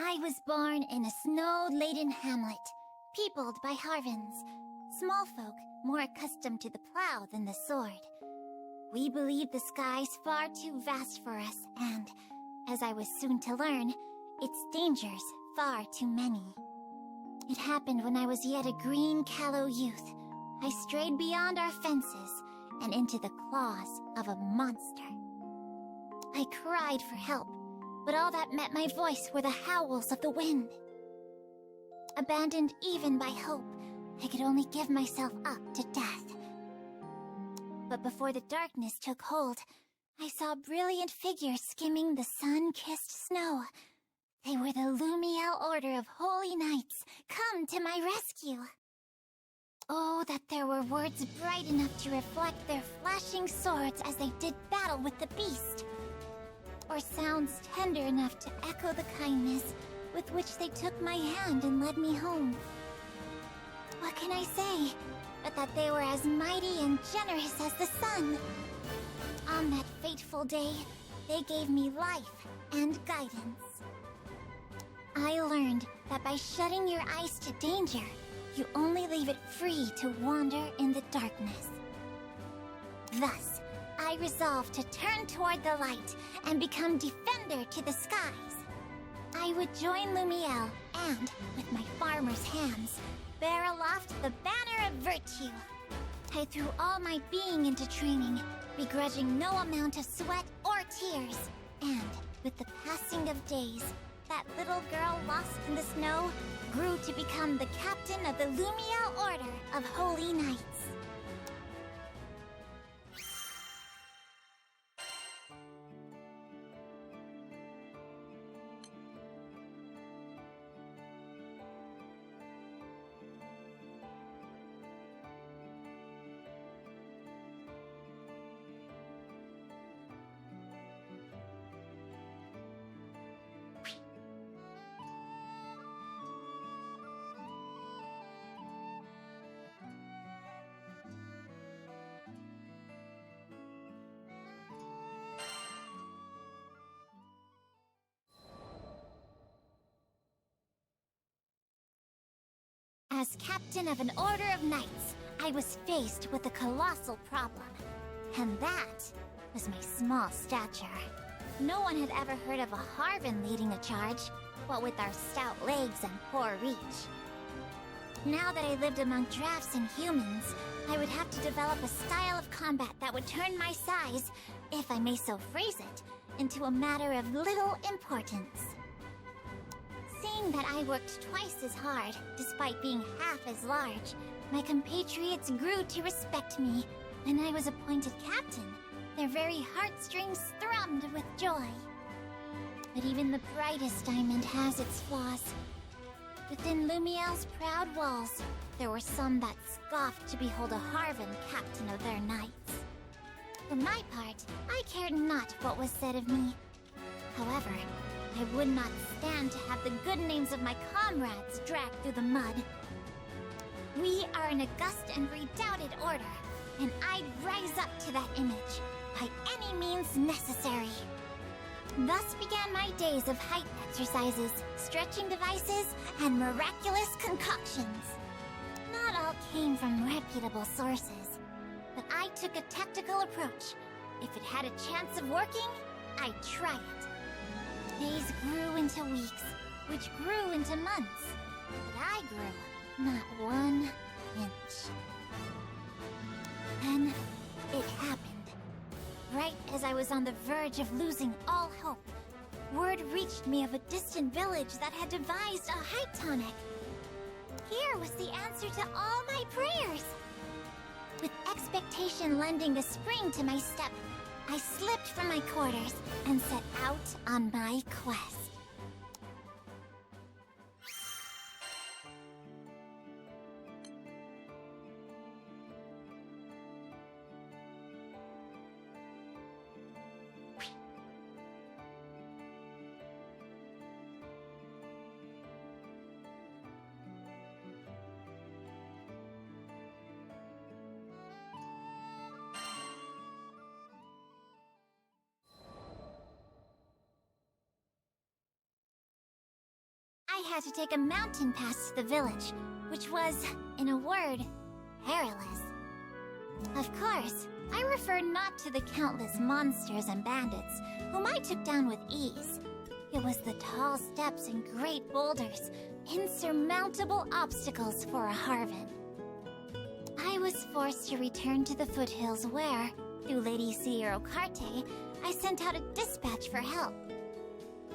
I was born in a snow-laden hamlet, peopled by Harvins, small folk more accustomed to the plow than the sword. We believed the skies far too vast for us, and, as I was soon to learn, its dangers far too many. It happened when I was yet a green, callow youth. I strayed beyond our fences and into the claws of a monster. I cried for help, but all that met my voice were the howls of the wind. Abandoned even by hope, I could only give myself up to death. But before the darkness took hold, I saw brilliant figures skimming the sun-kissed snow. They were the Lumiel Order of Holy Knights, come to my rescue. Oh, that there were words bright enough to reflect their flashing swords as they did battle with the beast. Or sounds tender enough to echo the kindness with which they took my hand and led me home. What can I say, but that they were as mighty and generous as the sun? On that fateful day, they gave me life and guidance. I learned that by shutting your eyes to danger, you only leave it free to wander in the darkness. Thus, I resolved to turn toward the light and become defender to the skies. I would join Lumiel and, with my farmer's hands, bear aloft the banner of virtue. I threw all my being into training, begrudging no amount of sweat or tears. And, with the passing of days, that little girl lost in the snow grew to become the captain of the Lumiel Order of Holy Knights. As captain of an order of knights, I was faced with a colossal problem. And that was my small stature. No one had ever heard of a Harvin leading a charge, what with our stout legs and poor reach. Now that I lived among drafts and humans, I would have to develop a style of combat that would turn my size, if I may so phrase it, into a matter of little importance. Seeing that I worked twice as hard, despite being half as large, my compatriots grew to respect me. When I was appointed captain, their very heartstrings thrummed with joy. But even the brightest diamond has its flaws. Within Lumiel's proud walls, there were some that scoffed to behold a Harvin captain of their knights. For my part, I cared not what was said of me. However, I would not stand to have the good names of my comrades dragged through the mud. We are an august and redoubted order, and I'd rise up to that image by any means necessary. Thus began my days of height exercises, stretching devices, and miraculous concoctions. Not all came from reputable sources, but I took a tactical approach. If it had a chance of working, I'd try it. Days grew into weeks, which grew into months, but I grew not 1 inch. Then, it happened. Right as I was on the verge of losing all hope, word reached me of a distant village that had devised a height tonic. Here was the answer to all my prayers. With expectation lending a spring to my step, I slipped from my quarters and set out on my quest. had to take a mountain pass to the village, which was, in a word, perilous. Of course, I refer not to the countless monsters and bandits, whom I took down with ease. It was the tall steps and great boulders, insurmountable obstacles for a Harvin. I was forced to return to the foothills where, through Lady Seer Okarte, I sent out a dispatch for help.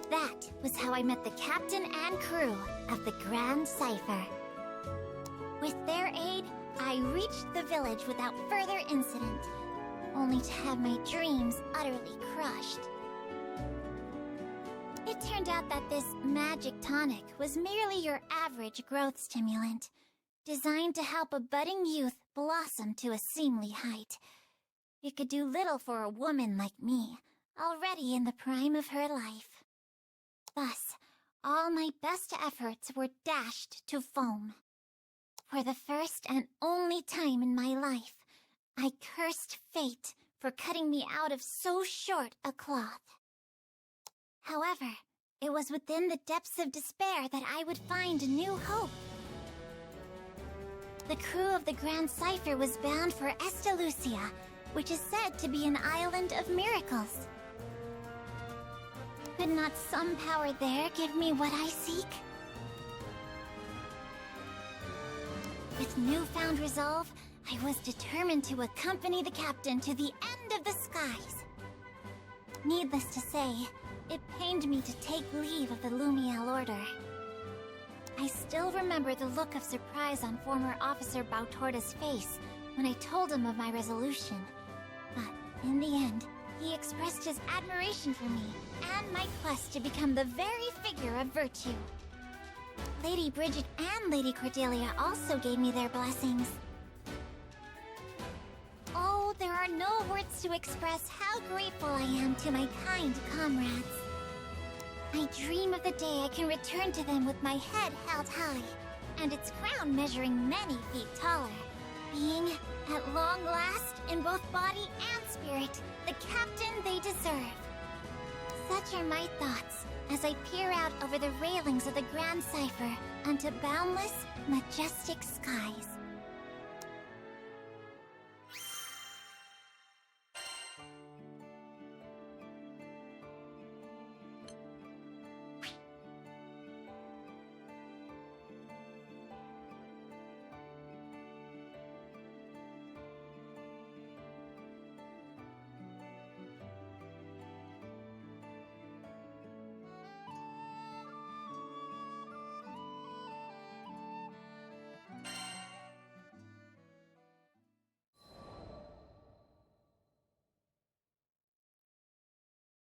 That was how I met the captain and crew of the Grand Cipher. With their aid, I reached the village without further incident, only to have my dreams utterly crushed. It turned out that this magic tonic was merely your average growth stimulant, designed to help a budding youth blossom to a seemly height. It could do little for a woman like me, already in the prime of her life. Thus, all my best efforts were dashed to foam. For the first and only time in my life, I cursed fate for cutting me out of so short a cloth. However, it was within the depths of despair that I would find new hope. The crew of the Grand Cipher was bound for Estalucia, which is said to be an island of miracles. Could not some power there give me what I seek? With newfound resolve, I was determined to accompany the captain to the end of the skies. Needless to say, it pained me to take leave of the Lumiel Order. I still remember the look of surprise on former Officer Bautorda's face when I told him of my resolution. But in the end, he expressed his admiration for me and my quest to become the very figure of virtue. Lady Bridget and Lady Cordelia also gave me their blessings. Oh, there are no words to express how grateful I am to my kind comrades. I dream of the day I can return to them with my head held high, and its crown measuring many feet taller, being, at long last, in both body and spirit, the captain they deserve. Such are my thoughts as I peer out over the railings of the Grand Cipher onto boundless, majestic skies.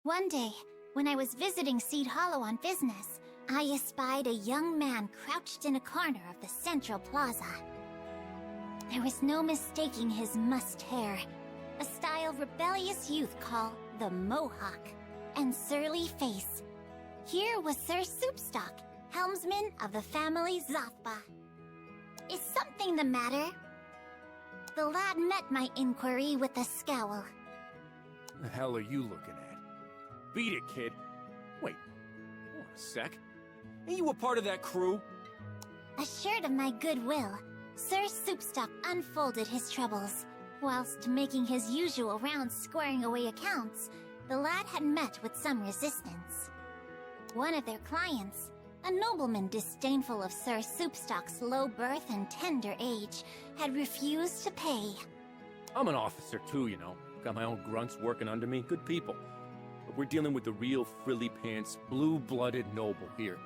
One day, when I was visiting Seed Hollow on business, I espied a young man crouched in a corner of the central plaza. There was no mistaking his mussed hair, a style rebellious youth call the Mohawk, and surly face. Here was Sir Soupstock, helmsman of the family Zothba. Is something the matter? The lad met my inquiry with a scowl. The hell are you looking at? Beat it, kid. Wait, hold on a sec. Ain't you a part of that crew? Assured of my goodwill, Sir Soupstock unfolded his troubles. Whilst making his usual rounds squaring away accounts, the lad had met with some resistance. One of their clients, a nobleman disdainful of Sir Soupstock's low birth and tender age, had refused to pay. I'm an officer too, you know. Got my own grunts working under me, good people. But we're dealing with the real frilly-pants, blue-blooded noble here.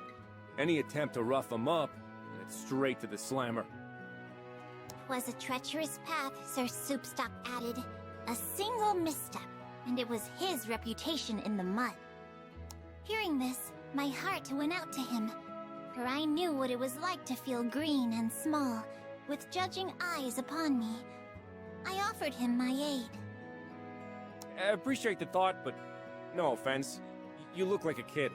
Any attempt to rough him up, and it's straight to the slammer. 'Twas a treacherous path, Sir Soupstock added. A single misstep, and it was his reputation in the mud. Hearing this, my heart went out to him, for I knew what it was like to feel green and small, with judging eyes upon me. I offered him my aid. I appreciate the thought, but no offense. You look like a kid.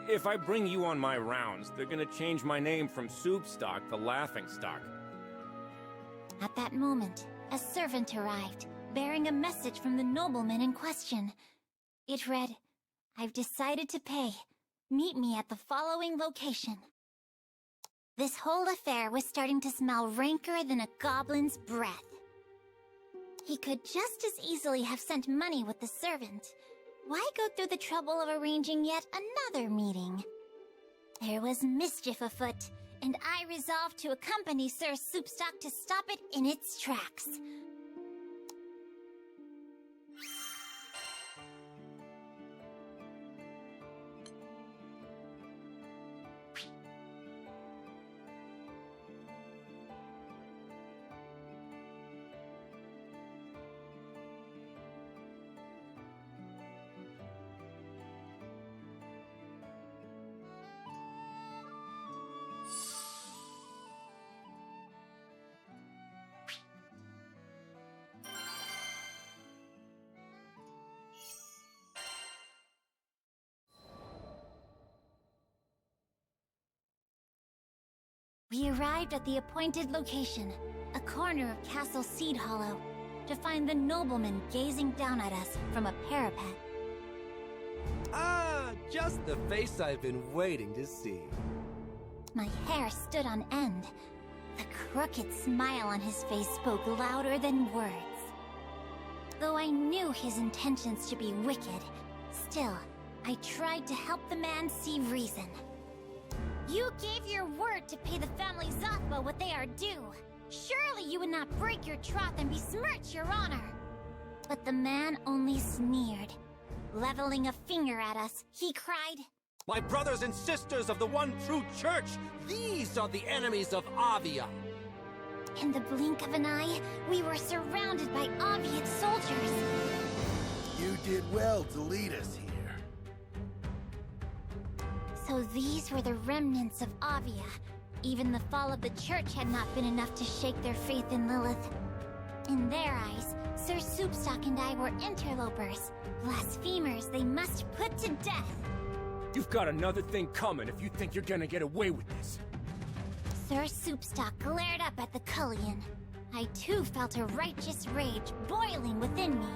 If I bring you on my rounds, they're gonna change my name from Soupstock to Laughingstock. At that moment, a servant arrived, bearing a message from the nobleman in question. It read, "I've decided to pay. Meet me at the following location." This whole affair was starting to smell ranker than a goblin's breath. He could just as easily have sent money with the servant. Why go through the trouble of arranging yet another meeting? There was mischief afoot, and I resolved to accompany Sir Soupstock to stop it in its tracks. We arrived at the appointed location, a corner of Castle Seed Hollow, to find the nobleman gazing down at us from a parapet. Ah, just the face I've been waiting to see. My hair stood on end. The crooked smile on his face spoke louder than words. Though I knew his intentions to be wicked, still, I tried to help the man see reason. You gave your word to pay the family Zathba what they are due. Surely you would not break your troth and besmirch your honor. But the man only sneered. Leveling a finger at us, he cried, My brothers and sisters of the one true church, these are the enemies of Avia. In the blink of an eye, we were surrounded by Aviate soldiers. You did well to lead us here. So these were the remnants of Avia. Even the fall of the church had not been enough to shake their faith in Lilith. In their eyes, Sir Soupstock and I were interlopers, blasphemers they must put to death. You've got another thing coming if you think you're gonna get away with this. Sir Soupstock glared up at the Cullion. I too felt a righteous rage boiling within me.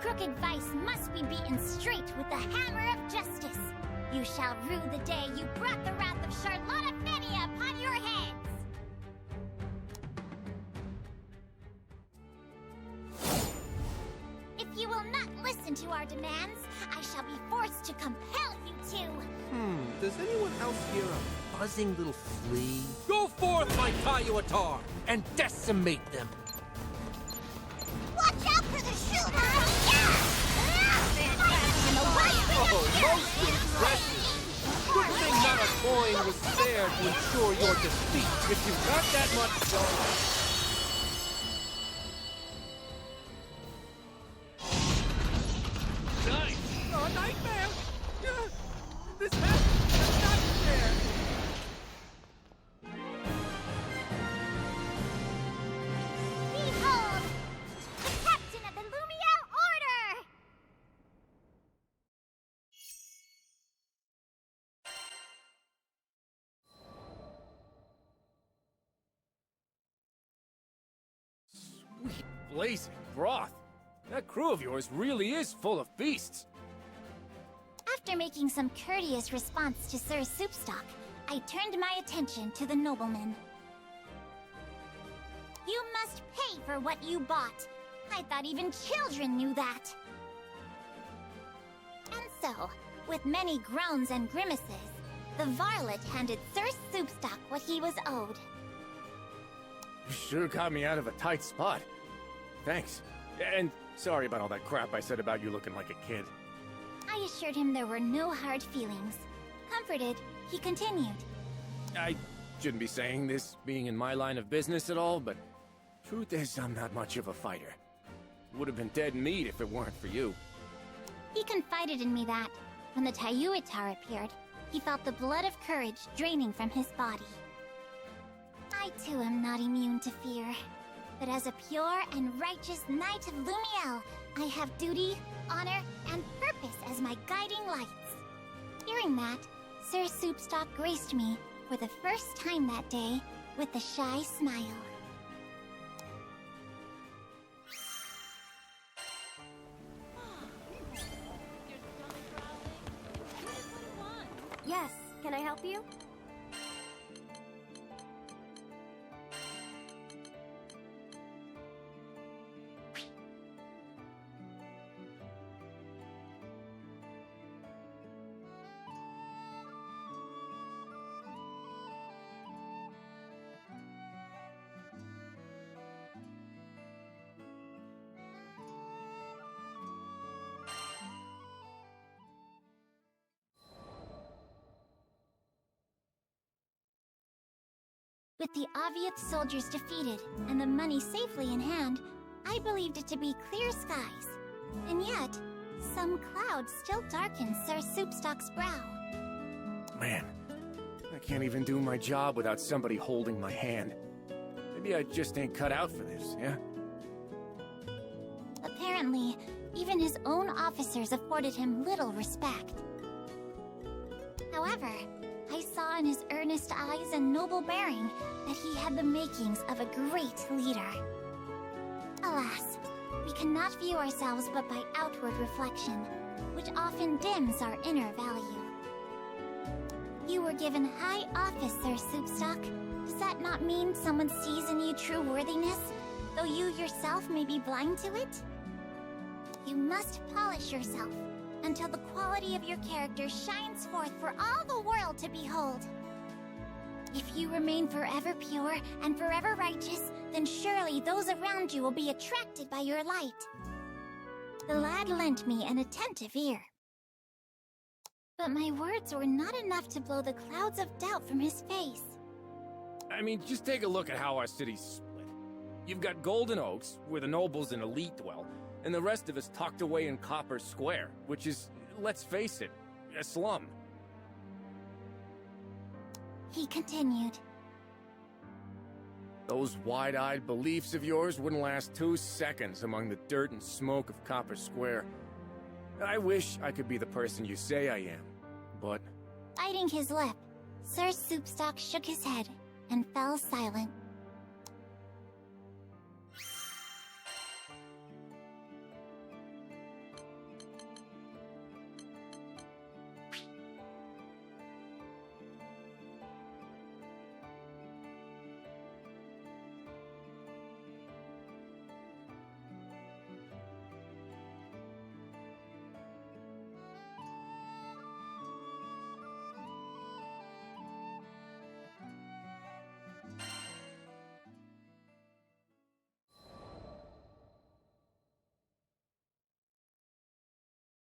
Crooked vice must be beaten straight with the hammer of justice. You shall rue the day you brought the wrath of Charlotta upon your heads! If you will not listen to our demands, I shall be forced to compel you to... Does anyone else hear a buzzing little flea? Go forth, my Kayuatar, and decimate them! Watch out for the shooter! Most impressive! Good thing not a coin was spared to ensure your defeat. If you've got that much dough... Nice! Oh, a nightmare! This has a nightmare! Behold! The captain of the Lumiere Order! Sweet blazing broth. That crew of yours really is full of beasts. After making some courteous response to Sir Soupstock, I turned my attention to the nobleman. You must pay for what you bought. I thought even children knew that. And so, with many groans and grimaces, the varlet handed Sir Soupstock what he was owed. You sure got me out of a tight spot. Thanks. And sorry about all that crap I said about you looking like a kid. I assured him there were no hard feelings. Comforted, he continued. I shouldn't be saying this, being in my line of business at all, but truth is I'm not much of a fighter. Would have been dead meat if it weren't for you. He confided in me that, when the Tayuitar appeared, he felt the blood of courage draining from his body. I too am not immune to fear, but as a pure and righteous knight of Lumiel, I have duty, honor, and purpose as my guiding lights. Hearing that, Sir Soupstock graced me, for the first time that day, with a shy smile. Yes, can I help you? With the Aviath soldiers defeated and the money safely in hand, I believed it to be clear skies. And yet, some clouds still darken Sir Soupstock's brow. Man, I can't even do my job without somebody holding my hand. Maybe I just ain't cut out for this, yeah? Apparently, even his own officers afforded him little respect. However, I saw in his earnest eyes and noble bearing that he had the makings of a great leader. Alas, we cannot view ourselves but by outward reflection, which often dims our inner value. You were given high office, Sir Soupstock. Does that not mean someone sees in you true worthiness, though you yourself may be blind to it? You must polish yourself until the quality of your character shines forth for all the world to behold. If you remain forever pure and forever righteous, then surely those around you will be attracted by your light. The lad lent me an attentive ear. But my words were not enough to blow the clouds of doubt from his face. I mean, just take a look at how our city's split. You've got Golden Oaks, where the nobles and elite dwell, and the rest of us tucked away in Copper Square, which is, let's face it, a slum. He continued. Those wide-eyed beliefs of yours wouldn't last 2 seconds among the dirt and smoke of Copper Square. I wish I could be the person you say I am, but... Biting his lip, Sir Soupstock shook his head and fell silent.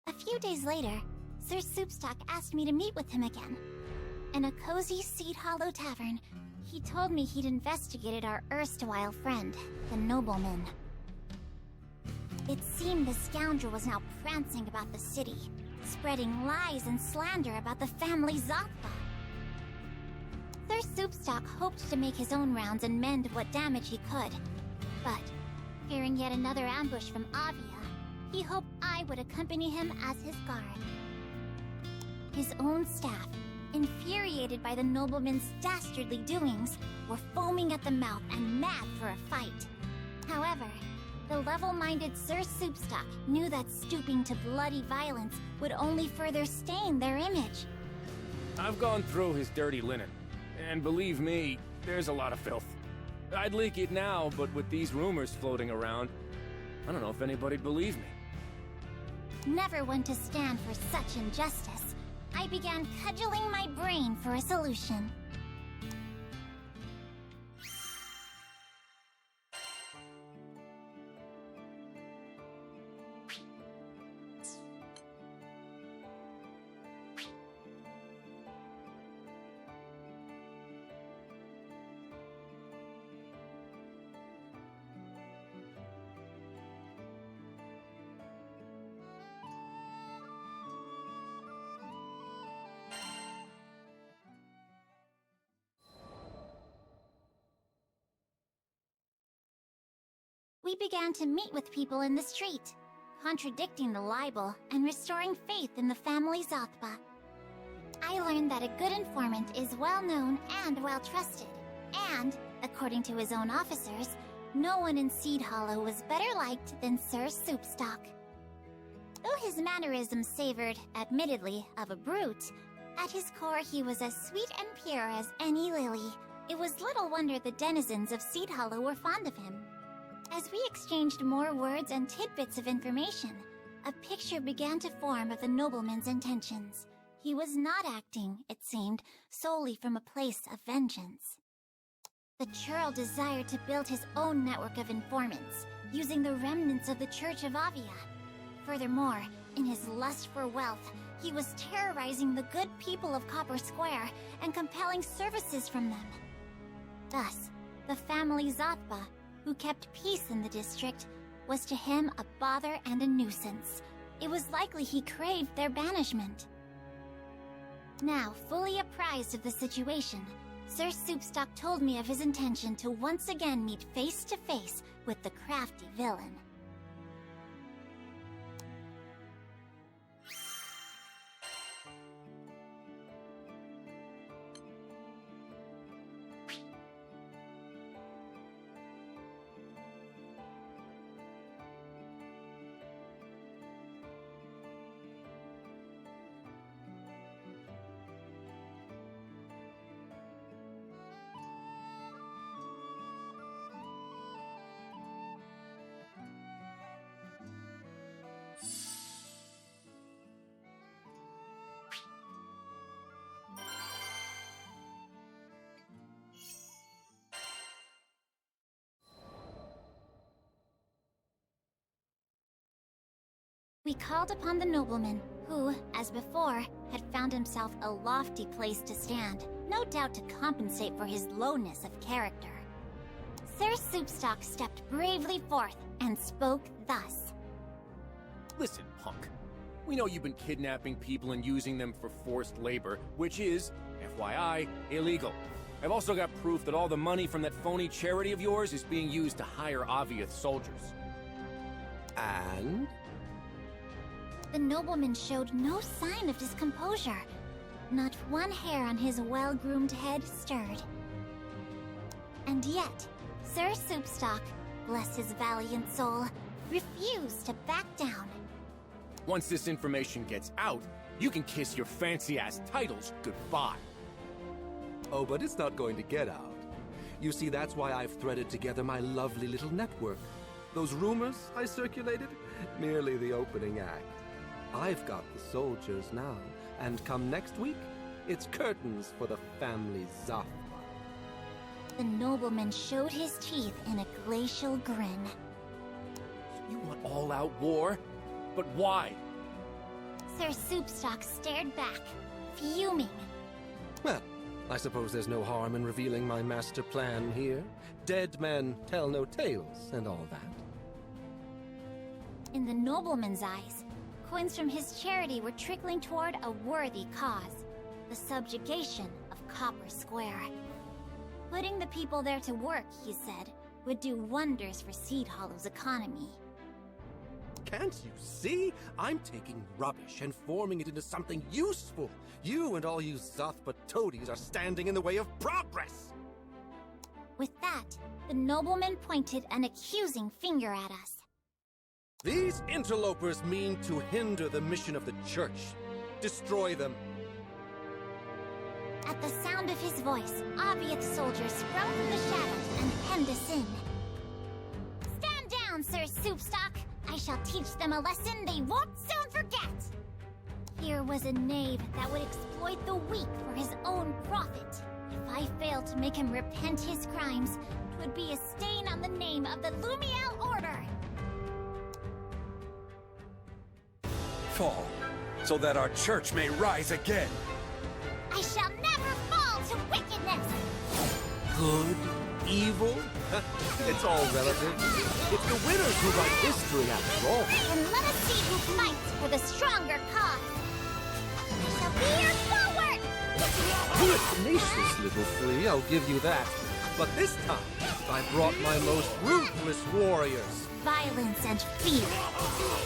A few days later, Sir Soupstock asked me to meet with him again. In a cozy Seed Hollow tavern, he told me he'd investigated our erstwhile friend, the nobleman. It seemed the scoundrel was now prancing about the city, spreading lies and slander about the family Zothba. Sir Soupstock hoped to make his own rounds and mend what damage he could, but, fearing yet another ambush from Avia, he hoped I would accompany him as his guard. His own staff, infuriated by the nobleman's dastardly doings, were foaming at the mouth and mad for a fight. However, the level-minded Sir Soupstock knew that stooping to bloody violence would only further stain their image. I've gone through his dirty linen, and believe me, there's a lot of filth. I'd leak it now, but with these rumors floating around, I don't know if anybody'd believe me. Never one to stand for such injustice, I began cudgeling my brain for a solution. We began to meet with people in the street, contradicting the libel and restoring faith in the family Zothba. I learned that a good informant is well known and well trusted, and, according to his own officers, no one in Seed Hollow was better liked than Sir Soupstock. Though his mannerisms savored, admittedly, of a brute, at his core he was as sweet and pure as any lily. It was little wonder the denizens of Seed Hollow were fond of him. As we exchanged more words and tidbits of information, a picture began to form of the nobleman's intentions. He was not acting, it seemed, solely from a place of vengeance. The churl desired to build his own network of informants, using the remnants of the Church of Avia. Furthermore, in his lust for wealth, he was terrorizing the good people of Copper Square and compelling services from them. Thus, the family Zathba, who kept peace in the district, was to him a bother and a nuisance. It was likely he craved their banishment. Now, fully apprised of the situation, Sir Soupstock told me of his intention to once again meet face to face with the crafty villain. We called upon the nobleman, who, as before, had found himself a lofty place to stand, no doubt to compensate for his lowness of character. Sir Soupstock stepped bravely forth and spoke thus. Listen, punk. We know you've been kidnapping people and using them for forced labor, which is, FYI, illegal. I've also got proof that all the money from that phony charity of yours is being used to hire Aviath soldiers. And? The nobleman showed no sign of discomposure. Not one hair on his well-groomed head stirred. And yet, Sir Soupstock, bless his valiant soul, refused to back down. Once this information gets out, you can kiss your fancy-ass titles goodbye. Oh, but it's not going to get out. You see, that's why I've threaded together my lovely little network. Those rumors I circulated? Merely the opening act. I've got the soldiers now, and come next week, it's curtains for the family Zathba. The nobleman showed his teeth in a glacial grin. You want all-out war? But why? Sir Soupstock stared back, fuming. Well, I suppose there's no harm in revealing my master plan here. Dead men tell no tales, and all that. In the nobleman's eyes, coins from his charity were trickling toward a worthy cause, the subjugation of Copper Square. Putting the people there to work, he said, would do wonders for Seed Hollow's economy. Can't you see? I'm taking rubbish and forming it into something useful. You and all you Zathba toadies are standing in the way of progress! With that, the nobleman pointed an accusing finger at us. These interlopers mean to hinder the mission of the church. Destroy them. At the sound of his voice, Aviath soldiers sprung from the shadows and hemmed us in. Stand down, Sir Soupstock! I shall teach them a lesson they won't soon forget! Here was a knave that would exploit the weak for his own profit. If I failed to make him repent his crimes, 'twould be a stain on the name of the Lumiel Order! Fall, so that our church may rise again. I shall never fall to wickedness! Good? Evil? It's all relative. It's the winners who write history after all. And let us see who fights for the stronger cause! I shall be your forward! You're a tenacious little flea, I'll give you that. But this time, I brought my most ruthless warriors. Violence and fear.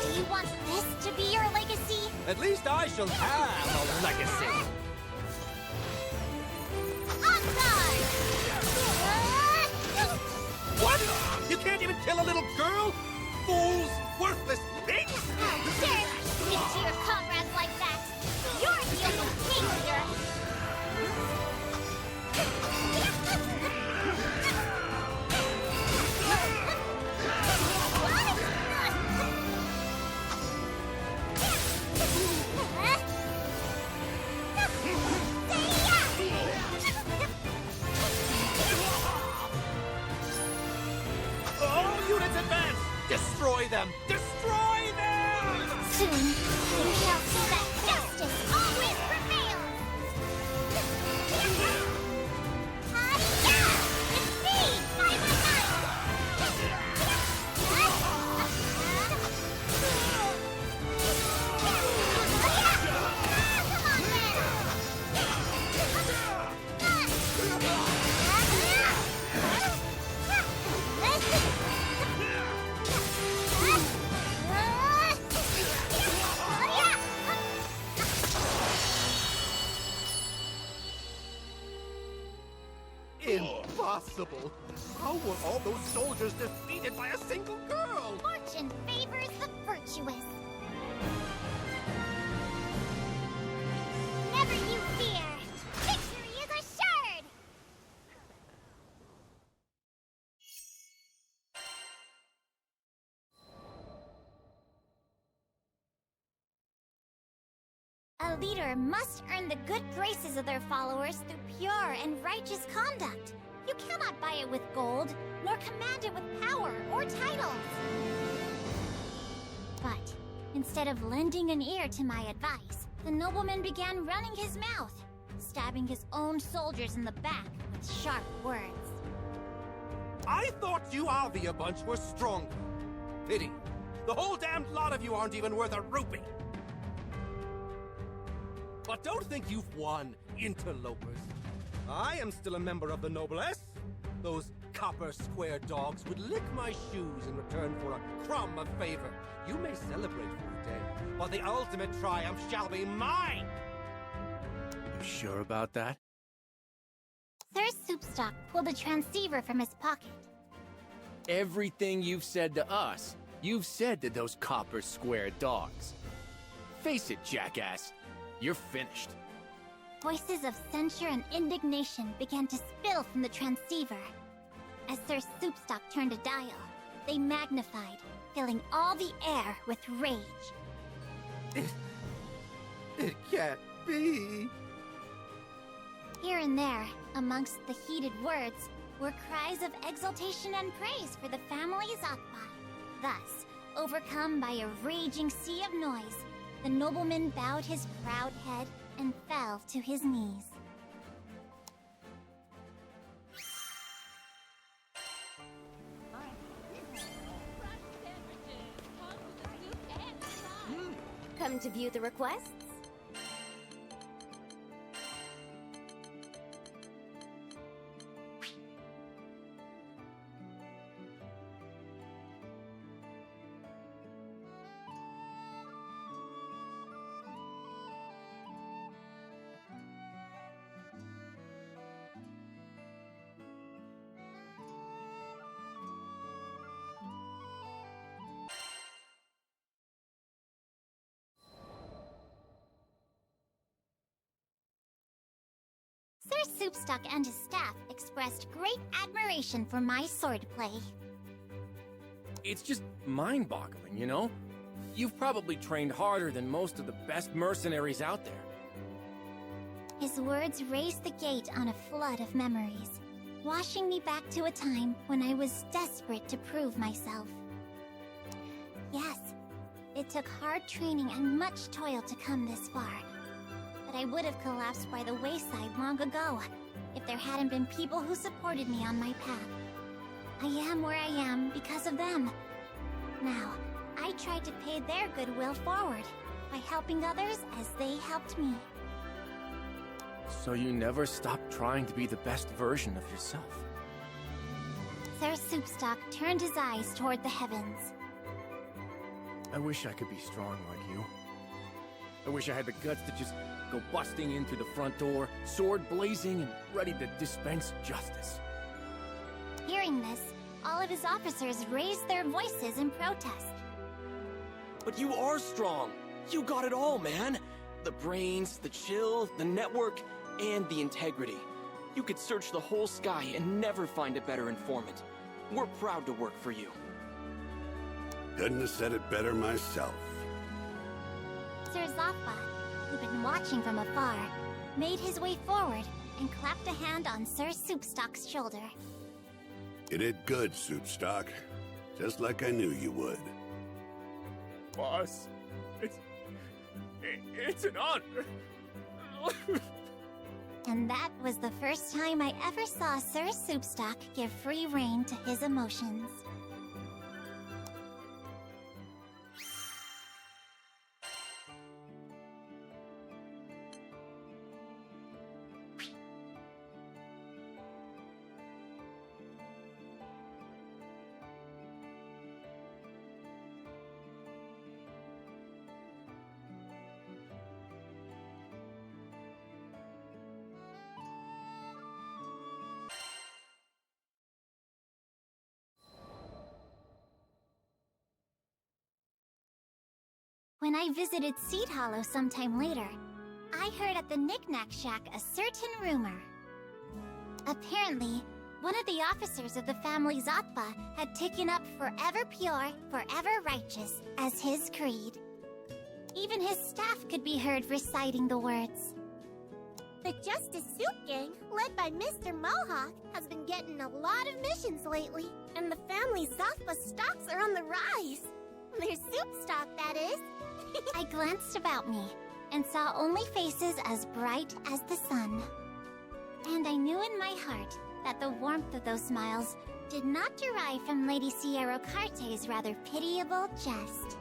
Do you want this to be your legacy? At least I shall have a legacy. On guard! What? You can't even kill a little girl? Fools! Worthless pigs! How dare you speak to your comrades like that? You're the only danger! impossible. How were all those soldiers defeated by a single girl? Fortune favors the virtuous. Never you fear. Victory is assured. A leader must earn the good graces of their followers through pure and righteous conduct. You cannot buy it with gold, nor command it with power or titles. But instead of lending an ear to my advice, the nobleman began running his mouth, stabbing his own soldiers in the back with sharp words. I thought you Avia bunch were stronger. Pity. The whole damned lot of you aren't even worth a rupee. But don't think you've won, interlopers. I am still a member of the noblesse. Those copper square dogs would lick my shoes in return for a crumb of favor. You may celebrate for a day, but the ultimate triumph shall be mine! You sure about that? Sir Soupstock pulled a transceiver from his pocket. Everything you've said to us, you've said to those copper square dogs. Face it, jackass. You're finished. Voices of censure and indignation began to spill from the transceiver. As Sir Soupstock turned a dial, they magnified, filling all the air with rage. It can't be. Here and there, amongst the heated words, were cries of exultation and praise for the family Zakba. Thus, overcome by a raging sea of noise, the nobleman bowed his proud head and fell to his knees. Come to view the requests? Sir Soupstock and his staff expressed great admiration for my swordplay. It's just mind-boggling, you know? You've probably trained harder than most of the best mercenaries out there. His words raised the gate on a flood of memories, washing me back to a time when I was desperate to prove myself. Yes, it took hard training and much toil to come this far. But I would have collapsed by the wayside long ago, if there hadn't been people who supported me on my path. I am where I am because of them. Now, I tried to pay their goodwill forward, by helping others as they helped me. So you never stopped trying to be the best version of yourself? Sir Soupstock turned his eyes toward the heavens. I wish I could be strong like you. I wish I had the guts to just go busting in through the front door, sword blazing and ready to dispense justice. Hearing this, all of his officers raised their voices in protest. But you are strong. You got it all, man. The brains, the chill, the network, and the integrity. You could search the whole sky and never find a better informant. We're proud to work for you. Couldn't have said it better myself. Sir Zakba, who'd been watching from afar, made his way forward and clapped a hand on Sir Soupstock's shoulder. You did good, Soupstock. Just like I knew you would. Boss, it's an honor. And that was the first time I ever saw Sir Soupstock give free rein to his emotions. When I visited Seed Hollow sometime later, I heard at the Knick-Knack Shack a certain rumor. Apparently, one of the officers of the family Zatpa had taken up forever pure, forever righteous as his creed. Even his staff could be heard reciting the words. The Justice Soup Gang, led by Mr. Mohawk, has been getting a lot of missions lately, and the family Zatpa stocks are on the rise. Their soup stock, that is. I glanced about me and saw only faces as bright as the sun. And I knew in my heart that the warmth of those smiles did not derive from Lady Sierra Carte's rather pitiable jest.